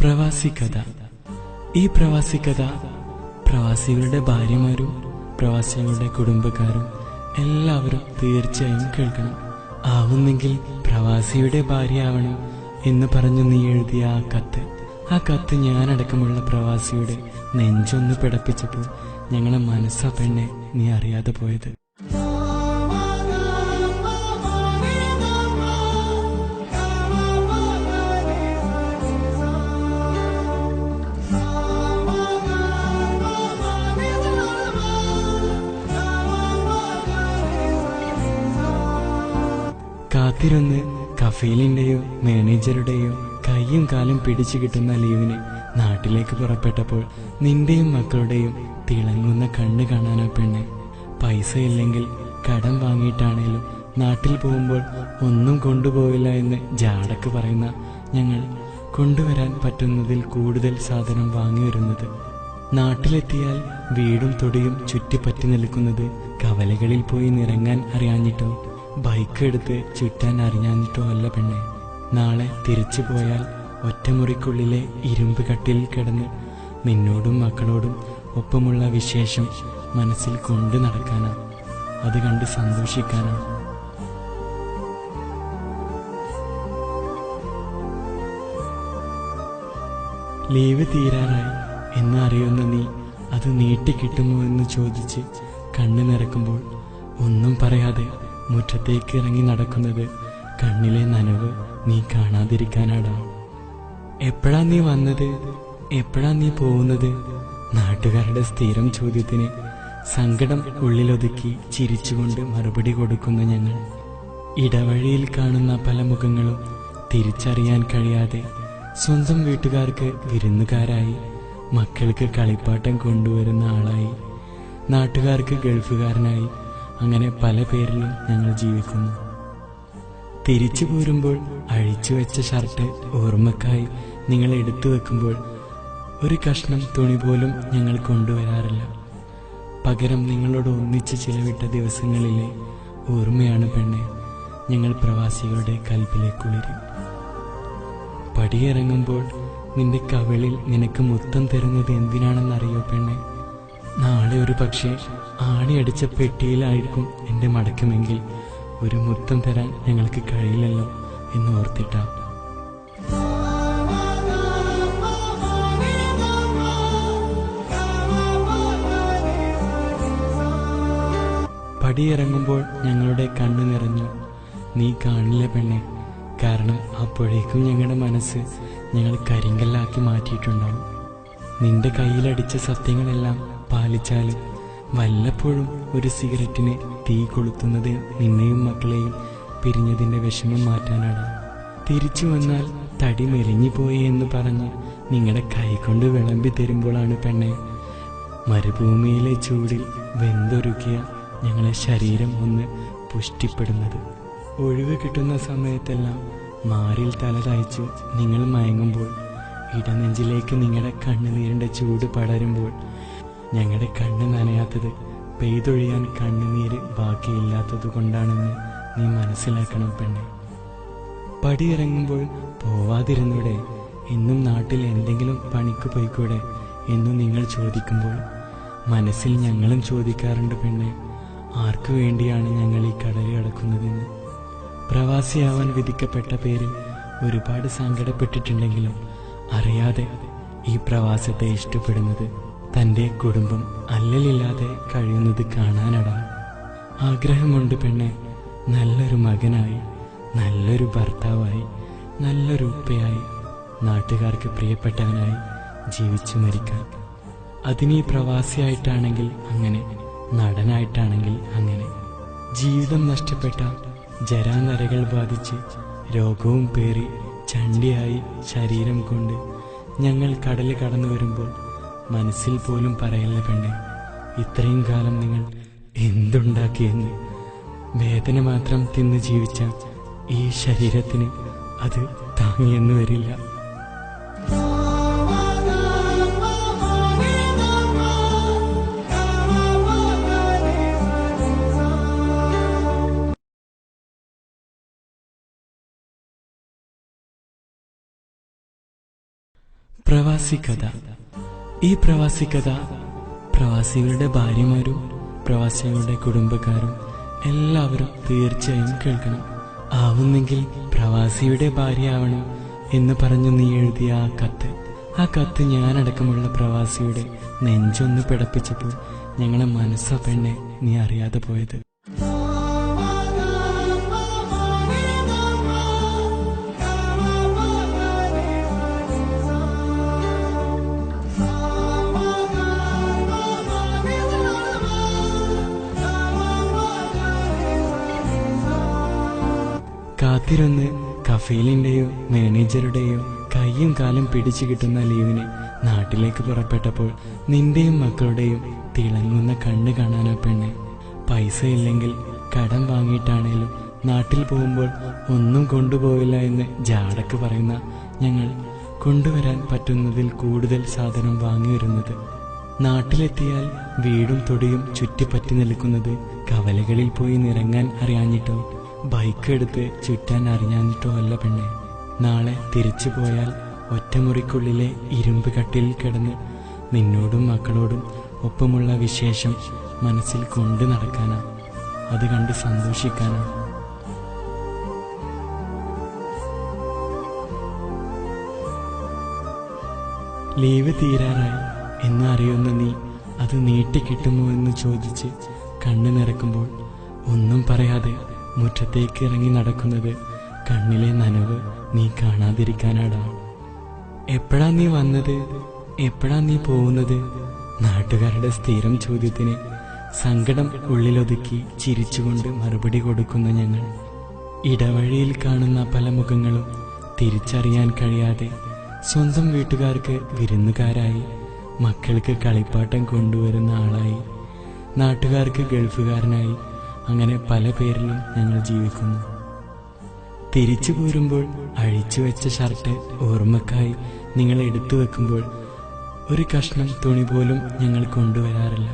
പ്രവാസി കഥ. ഈ പ്രവാസി കഥ പ്രവാസികളുടെ ഭാര്യമാരും പ്രവാസികളുടെ കുടുംബക്കാരും എല്ലാവരും തീർച്ചയായും കേൾക്കണം. ആവുന്നെങ്കിൽ പ്രവാസിയുടെ ഭാര്യ ആവണം എന്ന് പറഞ്ഞു നീ എഴുതിയ ആ കത്ത് ഞാനടക്കമുള്ള പ്രവാസിയുടെ നെഞ്ചൊന്ന് പിടപ്പിച്ചപ്പോൾ ഞങ്ങളെ മനസ്സാ പെണ്ണെ നീ അറിയാതെ പോയത്. കാത്തിരുന്ന് കഫീലിന്റെയോ മാനേജറുടെയോ കൈയും കാലും പിടിച്ചു കിട്ടുന്ന ലീവിന് നാട്ടിലേക്ക് പുറപ്പെട്ടപ്പോൾ നിന്റെയും മക്കളുടെയും തിളങ്ങുന്ന കണ്ണ് കാണാനോ പെണ്ണെ. പൈസ ഇല്ലെങ്കിൽ കടം വാങ്ങിയിട്ടാണേലും നാട്ടിൽ പോകുമ്പോൾ ഒന്നും കൊണ്ടുപോവില്ല എന്ന് ജാടക്ക് പറയുന്ന ഞങ്ങൾ കൊണ്ടുവരാൻ പറ്റുന്നതിൽ കൂടുതൽ സാധനം വാങ്ങി വരുന്നത്. നാട്ടിലെത്തിയാൽ വീടും തൊടിയും ചുറ്റിപ്പറ്റി നിൽക്കുന്നത് കവലകളിൽ പോയി നിറങ്ങാൻ അറിയാഞ്ഞിട്ടോ ബൈക്ക് എടുത്ത് ചുറ്റാൻ അറിയാഞ്ഞിട്ടോ അല്ല പെണ്ണെ. നാളെ തിരിച്ചു പോയാൽ ഒറ്റമുറിക്കുള്ളിലെ ഇരുമ്പ് കട്ടിലിൽ കിടന്ന് നിന്നോടും മക്കളോടും ഒപ്പമുള്ള വിശേഷം മനസ്സിൽ കൊണ്ടു നടക്കാനാ, അത് കണ്ട് സന്തോഷിക്കാനാ. ലീവ് തീരാറായി എന്ന് അറിയുന്ന നീ അത് നീട്ടിക്കിട്ടുമോ എന്ന് ചോദിച്ച് കണ്ണു നിറക്കുമ്പോൾ ഒന്നും പറയാതെ മുറ്റത്തേക്ക് ഇറങ്ങി നടക്കുന്നത് കണ്ണിലെ നനവ് നീ കാണാതിരിക്കാനാടാ. എപ്പോഴാ നീ വന്നത്, എപ്പോഴാ നീ പോകുന്നത്? നാട്ടുകാരുടെ സ്ഥിരം ചോദ്യത്തിന് സങ്കടം ഉള്ളിലൊതുക്കി ചിരിച്ചുകൊണ്ട് മറുപടി കൊടുക്കുന്ന ഞങ്ങൾ ഇടവഴിയിൽ കാണുന്ന പല മുഖങ്ങളും തിരിച്ചറിയാൻ കഴിയാതെ സ്വന്തം വീട്ടുകാർക്ക് വിരുന്നുകാരായി, മക്കൾക്ക് കളിപ്പാട്ടം കൊണ്ടുവരുന്ന ആളായി, നാട്ടുകാർക്ക് ഗൾഫുകാരനായി, അങ്ങനെ പല പേരിലും ഞങ്ങൾ ജീവിക്കുന്നു. തിരിച്ചു പോരുമ്പോൾ അഴിച്ചുവെച്ച ഷർട്ട് ഓർമ്മക്കായി നിങ്ങൾ എടുത്തു വെക്കുമ്പോൾ ഒരു കഷ്ണം തുണി പോലും ഞങ്ങൾ കൊണ്ടുവരാറില്ല. പകരം നിങ്ങളോട് ഒന്നിച്ച് ചിലവിട്ട ദിവസങ്ങളിലെ ഓർമ്മയാണ് പെണ്ണെ ഞങ്ങൾ പ്രവാസികളുടെ കൽബിലെ കുളിര്. പടിയിറങ്ങുമ്പോൾ നിന്റെ കവിളിൽ നിനക്ക് മുത്തം തരുന്നത് എന്തിനാണെന്നറിയോ പെണ്ണെ? നാളെ ഒരു പക്ഷേ ആണിയടിച്ച പെട്ടിയിലായിരിക്കും എൻ്റെ മടക്കമെങ്കിൽ ഒരു മുത്തം തരാൻ ഞങ്ങൾക്ക് കഴിയില്ലല്ലോ എന്ന് ഓർത്തിട്ടാ. പടിയിറങ്ങുമ്പോൾ ഞങ്ങളുടെ കണ്ണു നിറഞ്ഞു. നീ കാണില്ല പെണ്ണെ, കാരണം അപ്പോഴേക്കും ഞങ്ങളുടെ മനസ്സ് ഞങ്ങൾ കരിങ്കല്ലാക്കി മാറ്റിയിട്ടുണ്ടാവും. നിന്റെ കയ്യിലടിച്ച സത്യങ്ങളെല്ലാം പാലിച്ചാലും വല്ലപ്പോഴും ഒരു സിഗരറ്റിന് തീ കൊളുത്തുന്നത് നിന്നെയും മക്കളെയും പിരിഞ്ഞതിൻ്റെ വിഷമം മാറ്റാനാണ്. തിരിച്ചു വന്നാൽ തടി മെലിഞ്ഞുപോയി എന്ന് പറഞ്ഞ് നിങ്ങളുടെ കൈകൊണ്ട് വിളമ്പി തരുമ്പോഴാണ് പെണ്ണെ മരുഭൂമിയിലെ ചൂടിൽ വെന്തൊരുക്കിയ ഞങ്ങളെ ശരീരം ഒന്ന് പുഷ്ടിപ്പെടുന്നത്. ഒഴിവ് കിട്ടുന്ന സമയത്തെല്ലാം മാറിൽ തല തയ്ച്ചു നിങ്ങൾ മയങ്ങുമ്പോൾ ഇടനെഞ്ചിലേക്ക് നിങ്ങളുടെ കണ്ണുനീരിൻ്റെ ചൂട് പടരുമ്പോൾ ഞങ്ങളുടെ കണ്ണ് നനയാത്തത് പെയ്തൊഴിയാൻ കണ്ണുനീര് ബാക്കിയില്ലാത്തത് കൊണ്ടാണെന്ന് നീ മനസ്സിലാക്കണം പെണ്ണെ. പടിയിറങ്ങുമ്പോൾ പോവാതിരുന്നൂടെ, എന്നും നാട്ടിൽ എന്തെങ്കിലും പണിക്ക് പോയിക്കൂടെ എന്നു നിങ്ങൾ ചോദിക്കുമ്പോൾ മനസ്സിൽ ഞങ്ങളും ചോദിക്കാറുണ്ട് പെണ്ണെ, ആർക്കു വേണ്ടിയാണ് ഞങ്ങൾ ഈ കടൽ കടക്കുന്നതെന്ന്. പ്രവാസിയാവാൻ വിധിക്കപ്പെട്ട പേരിൽ ഒരുപാട് സങ്കടപ്പെട്ടിട്ടുണ്ടെങ്കിലും അറിയാതെ ഈ പ്രവാസത്തെ ഇഷ്ടപ്പെടുന്നത് തൻ്റെ കുടുംബം അല്ലലില്ലാതെ കഴിയുന്നത് കാണാനടാ. ആഗ്രഹമുണ്ട് പെണ്ണെ, നല്ലൊരു മകനായി, നല്ലൊരു ഭർത്താവായി, നല്ലൊരു ഉപ്പയായി, നാട്ടുകാർക്ക് പ്രിയപ്പെട്ടവനായി ജീവിച്ചു മരിക്കാൻ. അതിനീ പ്രവാസിയായിട്ടാണെങ്കിൽ അങ്ങനെ, നടനായിട്ടാണെങ്കിൽ അങ്ങനെ. ജീവിതം നഷ്ടപ്പെട്ട, ജരാനരകൾ ബാധിച്ച് രോഗവും പേറി ചണ്ടിയായി ശരീരം കൊണ്ട് ഞങ്ങൾ കടൽ കടന്നു വരുമ്പോൾ മനസ്സിൽ പോലും പറയല്ല പെണ്ണെ, ഇത്രയും കാലം നിങ്ങൾ എന്തുണ്ടാക്കിയെന്ന്. വേദന മാത്രം തിന്ന് ജീവിച്ച ഈ ശരീരത്തിന് അത് താങ്ങിയെന്ന് വരില്ല. പ്രവാസി കഥ. ഈ പ്രവാസി കഥ പ്രവാസികളുടെ ഭാര്യമാരും പ്രവാസികളുടെ കുടുംബക്കാരും എല്ലാവരും തീർച്ചയായും കേൾക്കണം. ആവുന്നെങ്കിൽ പ്രവാസിയുടെ ഭാര്യ ആവണം എന്ന് പറഞ്ഞു നീ എഴുതിയ ആ കത്ത് ഞാനടക്കമുള്ള പ്രവാസിയുടെ നെഞ്ചൊന്ന് പിടപ്പിച്ചപ്പോൾ ഞങ്ങളെ മനസ്സാ പെണ്ണെ നീ അറിയാതെ പോയത്. കാത്തിരുന്ന് കഫീലിന്റെയോ മാനേജറുടെയോ കയ്യും കാലും പിടിച്ചു കിട്ടുന്ന ലീവിന് നാട്ടിലേക്ക് പുറപ്പെട്ടപ്പോൾ നിന്റെയും മക്കളുടെയും തിളങ്ങുന്ന കണ്ണ് കാണാനോ പെണ്ണെ. പൈസ ഇല്ലെങ്കിൽ കടം വാങ്ങിയിട്ടാണേലും നാട്ടിൽ പോകുമ്പോൾ ഒന്നും കൊണ്ടുപോവില്ല എന്ന് ജാടക്ക് പറയുന്ന ഞങ്ങൾ കൊണ്ടുവരാൻ പറ്റുന്നതിൽ കൂടുതൽ സാധനം വാങ്ങി വരുന്നത്. നാട്ടിലെത്തിയാൽ വീടും തൊടിയും ചുറ്റിപ്പറ്റി നിൽക്കുന്നത് കവലകളിൽ പോയി നിറങ്ങാൻ അറിയാഞ്ഞിട്ടോ ബൈക്ക് എടുത്ത് ചുറ്റാൻ അറിയാഞ്ഞിട്ടോ അല്ല പെണ്ണെ. നാളെ തിരിച്ചു പോയാൽ ഒറ്റമുറിക്കുള്ളിലെ ഇരുമ്പ് കട്ടിലിൽ കിടന്ന് നിന്നോടും മക്കളോടും ഒപ്പമുള്ള വിശേഷം മനസ്സിൽ കൊണ്ടു നടക്കാനാ, അത് കണ്ട് സന്തോഷിക്കാനാ. ലീവ് തീരാറായി എന്ന് അറിയുന്ന നീ അത് നീട്ടിക്കിട്ടുമോ എന്ന് ചോദിച്ച് കണ്ണു നിറക്കുമ്പോൾ ഒന്നും പറയാതെ മുറ്റത്തേക്ക് ഇറങ്ങി നടക്കുന്നത് കണ്ണിലെ നനവ് നീ കാണാതിരിക്കാനാടാ. എപ്പോഴാ നീ വന്നത്, എപ്പോഴാ നീ പോകുന്നത്? നാട്ടുകാരുടെ സ്ഥിരം ചോദ്യത്തിന് സങ്കടം ഉള്ളിലൊതുക്കി ചിരിച്ചുകൊണ്ട് മറുപടി കൊടുക്കുന്ന ഞങ്ങൾ ഇടവഴിയിൽ കാണുന്ന പല മുഖങ്ങളും തിരിച്ചറിയാൻ കഴിയാതെ സ്വന്തം വീട്ടുകാർക്ക് വിരുന്നുകാരായി, മക്കൾക്ക് കളിപ്പാട്ടം കൊണ്ടുവരുന്ന ആളായി, നാട്ടുകാർക്ക് ഗൾഫുകാരനായി, അങ്ങനെ പല പേരിലും ഞങ്ങൾ ജീവിക്കുന്നു. തിരിച്ചു പോരുമ്പോൾ അഴിച്ചു വെച്ച ഷർട്ട് ഓർമ്മക്കായി നിങ്ങൾ എടുത്തു വെക്കുമ്പോൾ ഒരു കഷ്ണം തുണി പോലും ഞങ്ങൾ കൊണ്ടുവരാറില്ല.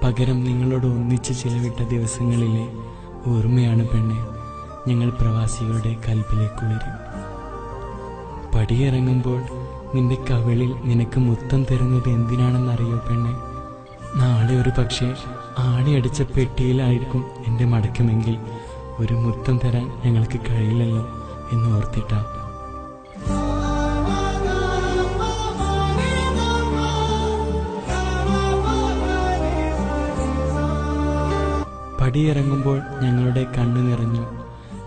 പകരം നിങ്ങളോട് ഒന്നിച്ച് ചിലവിട്ട ദിവസങ്ങളിലെ ഓർമ്മയാണ് പെണ്ണെ ഞങ്ങൾ പ്രവാസികളുടെ കൽബിലേക്ക് ഉയരും. പടിയിറങ്ങുമ്പോൾ നിന്റെ കവിളിൽ നിനക്ക് മുത്തം തരുന്നത് എന്തിനാണെന്നറിയോ പെണ്ണെ? നാളെ ഒരു പക്ഷേ ആണിയടിച്ച പെട്ടിയിലായിരിക്കും എൻ്റെ മടക്കമെങ്കിൽ ഒരു മുത്തം തരാൻ ഞങ്ങൾക്ക് കഴിയില്ലല്ലോ എന്ന് ഓർത്തിട്ടാ. പടിയിറങ്ങുമ്പോൾ ഞങ്ങളുടെ കണ്ണു നിറഞ്ഞു.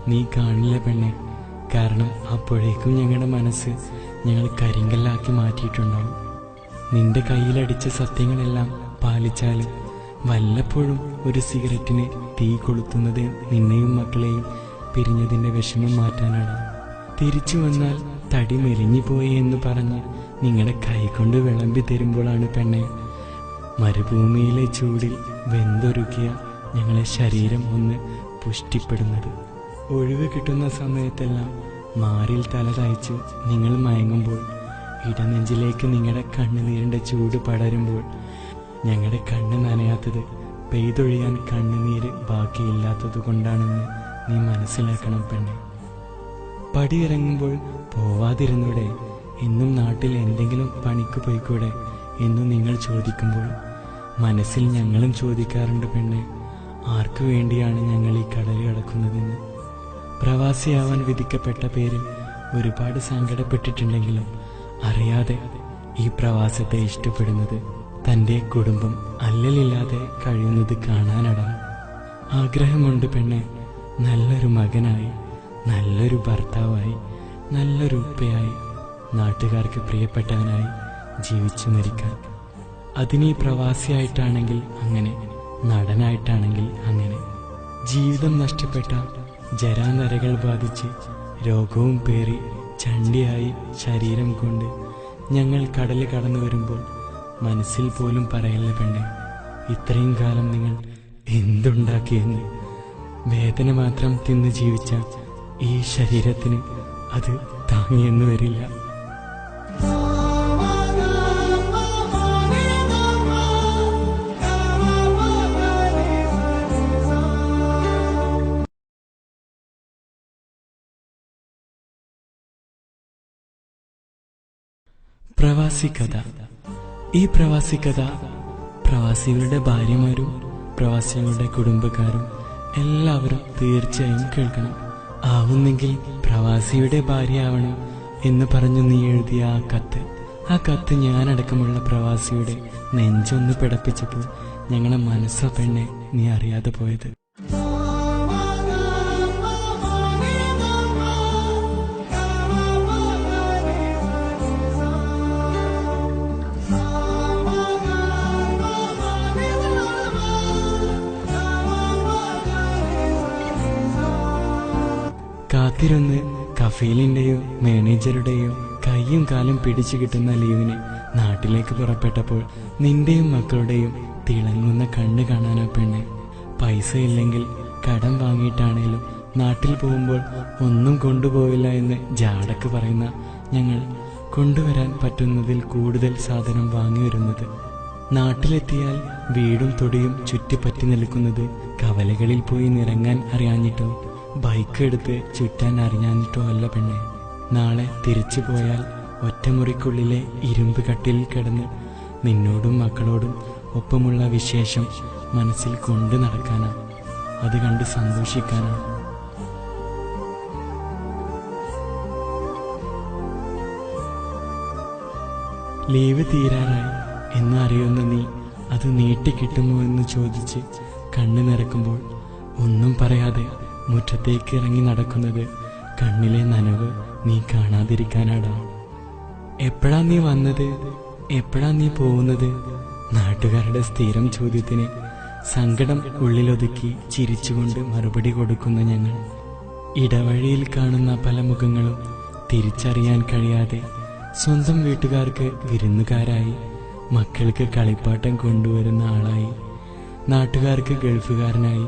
നീ കാണില്ല പെണ്ണെ, കാരണം അപ്പോഴേക്കും ഞങ്ങളുടെ മനസ്സ് ഞങ്ങൾ കരിങ്കല്ലാക്കി മാറ്റിയിട്ടുണ്ടാവും. നിന്റെ കയ്യിലടിച്ച സത്യങ്ങളെല്ലാം പാലിച്ചാലും വല്ലപ്പോഴും ഒരു സിഗരറ്റിന് തീ കൊളുത്തുന്നത് നിന്നെയും മക്കളെയും പിരിഞ്ഞതിൻ്റെ വിഷമം മാറ്റാനാണ്. തിരിച്ചു വന്നാൽ തടി മെലിഞ്ഞുപോയി എന്ന് പറഞ്ഞ് നിങ്ങളുടെ കൈകൊണ്ട് വിളമ്പി തരുമ്പോഴാണ് പെണ്ണെ മരുഭൂമിയിലെ ചൂടിൽ വെന്തൊരുക്കിയ ഞങ്ങളെ ശരീരം ഒന്ന് പുഷ്ടിപ്പെടുന്നത്. ഒഴിവ് കിട്ടുന്ന സമയത്തെല്ലാം മാറിൽ തല തയ്ച്ചു നിങ്ങൾ മയങ്ങുമ്പോൾ ഇടനെഞ്ചിലേക്ക് നിങ്ങളുടെ കണ്ണുനീരിൻ്റെ ചൂട് പടരുമ്പോൾ ഞങ്ങളുടെ കണ്ണ് നനയാത്തത് പെയ്തൊഴിയാൻ കണ്ണുനീര് ബാക്കിയില്ലാത്തത് കൊണ്ടാണെന്ന് നീ മനസ്സിലാക്കണം പെണ്ണെ. പടിയിറങ്ങുമ്പോൾ പോവാതിരുന്നൂടെ, എന്നും നാട്ടിൽ എന്തെങ്കിലും പണിക്ക് പോയിക്കൂടെ എന്നു നിങ്ങൾ ചോദിക്കുമ്പോൾ മനസ്സിൽ ഞങ്ങളും ചോദിക്കാറുണ്ട് പെണ്ണെ, ആർക്കു വേണ്ടിയാണ് ഞങ്ങൾ ഈ കടൽ കടക്കുന്നതെന്ന്. പ്രവാസിയാവാൻ വിധിക്കപ്പെട്ട പേരിൽ ഒരുപാട് സങ്കടപ്പെട്ടിട്ടുണ്ടെങ്കിലും അറിയാതെ ഈ പ്രവാസത്തെ ഇഷ്ടപ്പെടുന്നത് തൻ്റെ കുടുംബം അല്ലലില്ലാതെ കഴിയുന്നത് കാണാനടാ. ആഗ്രഹമുണ്ട് പെണ്ണെ, നല്ലൊരു മകനായി, നല്ലൊരു ഭർത്താവായി, നല്ലൊരു ഉപ്പയായി, നാട്ടുകാർക്ക് പ്രിയപ്പെട്ടവനായി ജീവിച്ചു മരിക്കാൻ. അതിനീ പ്രവാസിയായിട്ടാണെങ്കിൽ അങ്ങനെ, നടനായിട്ടാണെങ്കിൽ അങ്ങനെ. ജീവിതം നഷ്ടപ്പെട്ട, ജരാനരകൾ ബാധിച്ച് രോഗവും പേറി ചണ്ടിയായി ശരീരം കൊണ്ട് ഞങ്ങൾ കടല് കടന്നു വരുമ്പോൾ മനസ്സിൽ പോലും പറയല്ല പെണ്ണെ, ഇത്രയും കാലം നിങ്ങൾ എന്തുണ്ടാക്കിയെന്ന്. വേദന മാത്രം തിന്ന് ജീവിച്ച ഈ ശരീരത്തിന് അത് താങ്ങിയെന്ന് വരില്ല. പ്രവാസി കഥ. ഈ പ്രവാസി കഥ പ്രവാസികളുടെ ഭാര്യമാരും പ്രവാസികളുടെ കുടുംബക്കാരും എല്ലാവരും തീർച്ചയായും കേൾക്കണം. ആവുന്നെങ്കിൽ പ്രവാസിയുടെ ഭാര്യയാവണം എന്ന് പറഞ്ഞു നീ എഴുതിയ ആ കത്ത് ഞാനടക്കമുള്ള പ്രവാസിയുടെ നെഞ്ചൊന്ന് പിടപ്പിച്ചപ്പോൾ ഞങ്ങളെ മനസ്സോ പെണ്ണെ നീ അറിയാതെ പോയത്. കാത്തിരുന്ന് കഫീലിന്റെയോ മാനേജറുടെയോ കൈയും കാലും പിടിച്ചു കിട്ടുന്ന ലീവിന് നാട്ടിലേക്ക് പുറപ്പെട്ടപ്പോൾ നിന്റെയും മക്കളുടെയും തിളങ്ങുന്ന കണ്ണ് കാണാനോ പെണ്ണെ. പൈസ ഇല്ലെങ്കിൽ കടം വാങ്ങിയിട്ടാണേലും നാട്ടിൽ പോകുമ്പോൾ ഒന്നും കൊണ്ടുപോവില്ല എന്ന് ജാടക്ക് പറയുന്ന ഞങ്ങൾ കൊണ്ടുവരാൻ പറ്റുന്നതിൽ കൂടുതൽ സാധനം വാങ്ങി വരുന്നത്. നാട്ടിലെത്തിയാൽ വീടും തൊടിയും ചുറ്റിപ്പറ്റി നിൽക്കുന്നത് കവലകളിൽ പോയി നിറങ്ങാൻ അറിയാഞ്ഞിട്ടോ ബൈക്ക് എടുത്ത് ചുറ്റാൻ അറിയാഞ്ഞിട്ടോ അല്ല പെണ്ണെ. നാളെ തിരിച്ചു പോയാൽ ഒറ്റമുറിക്കുള്ളിലെ ഇരുമ്പ് കട്ടിലിൽ കിടന്ന് നിന്നോടും മക്കളോടും ഒപ്പമുള്ള വിശേഷം മനസ്സിൽ കൊണ്ടു നടക്കാനാ, അത് കണ്ട് സന്തോഷിക്കാനാണ്. ലീവ് തീരാറായി എന്ന് അറിയുന്ന നീ അത് നീട്ടിക്കിട്ടുമോ എന്ന് ചോദിച്ച് കണ്ണു നിറക്കുമ്പോൾ ഒന്നും പറയാതെ മുറ്റത്തേക്ക് ഇറങ്ങി നടക്കുന്നത് കണ്ണിലെ നനവ് നീ കാണാതിരിക്കാനാടാ. എപ്പോഴാ നീ വന്നത്, എപ്പോഴാ നീ പോകുന്നത്? നാട്ടുകാരുടെ സ്ഥിരം ചോദ്യത്തിന് സങ്കടം ഉള്ളിലൊതുക്കി ചിരിച്ചുകൊണ്ട് മറുപടി കൊടുക്കുന്ന ഞങ്ങൾ ഇടവഴിയിൽ കാണുന്ന പല മുഖങ്ങളും തിരിച്ചറിയാൻ കഴിയാതെ സ്വന്തം വീട്ടുകാർക്ക് വിരുന്നുകാരായി, മക്കൾക്ക് കളിപ്പാട്ടം കൊണ്ടുവരുന്ന ആളായി, നാട്ടുകാർക്ക് ഗൾഫുകാരനായി